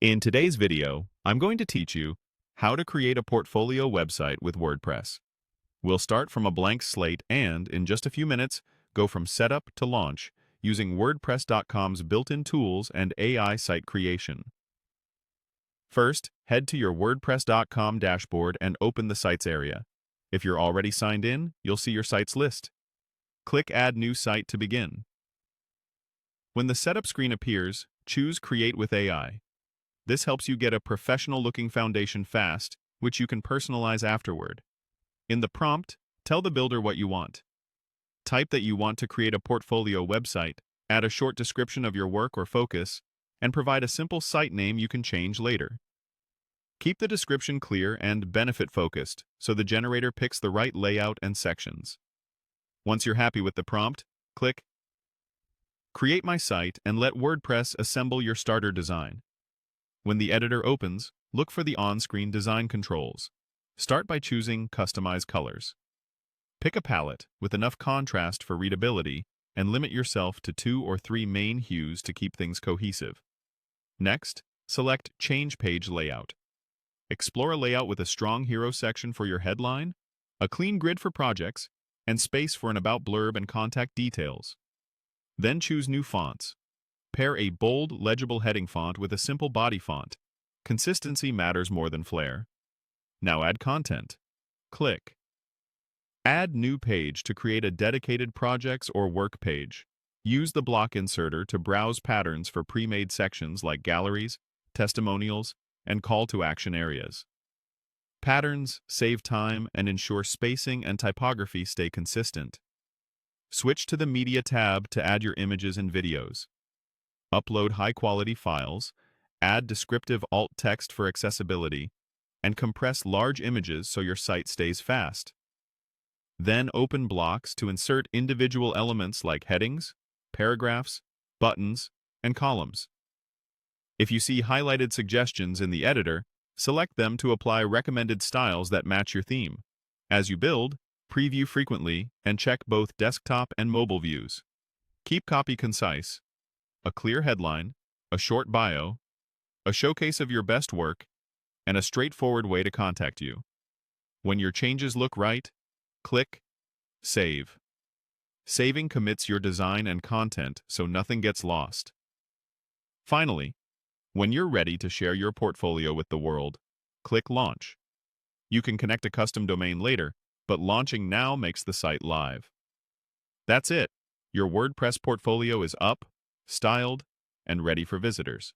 In today's video, I'm going to teach you how to create a portfolio website with WordPress. We'll start from a blank slate and, in just a few minutes, go from setup to launch using WordPress.com's built-in tools and AI site creation. First, head to your WordPress.com dashboard and open the Sites area. If you're already signed in, you'll see your sites list. Click Add New Site to begin. When the setup screen appears, choose Create with AI. This helps you get a professional-looking foundation fast, which you can personalize afterward. In the prompt, tell the builder what you want. Type that you want to create a portfolio website, add a short description of your work or focus, and provide a simple site name you can change later. Keep the description clear and benefit-focused so the generator picks the right layout and sections. Once you're happy with the prompt, click Create My Site and let WordPress assemble your starter design. When the editor opens, look for the on-screen design controls. Start by choosing Customize Colors. Pick a palette with enough contrast for readability and limit yourself to 2 or 3 main hues to keep things cohesive. Next, select Change Page Layout. Explore a layout with a strong hero section for your headline, a clean grid for projects, and space for an about blurb and contact details. Then choose New Fonts. Pair a bold, legible heading font with a simple body font. Consistency matters more than flair. Now add content. Click Add New Page to create a dedicated projects or work page. Use the block inserter to browse patterns for pre-made sections like galleries, testimonials, and call-to-action areas. Patterns save time and ensure spacing and typography stay consistent. Switch to the Media tab to add your images and videos. Upload high-quality files, add descriptive alt text for accessibility, and compress large images so your site stays fast. Then open blocks to insert individual elements like headings, paragraphs, buttons, and columns. If you see highlighted suggestions in the editor, select them to apply recommended styles that match your theme. As you build, preview frequently and check both desktop and mobile views. Keep copy concise. A clear headline, a short bio, a showcase of your best work, and a straightforward way to contact you. When your changes look right, click Save. Saving commits your design and content so nothing gets lost. Finally, when you're ready to share your portfolio with the world, click Launch. You can connect a custom domain later, but launching now makes the site live. That's it. Your WordPress portfolio is up, styled, and ready for visitors.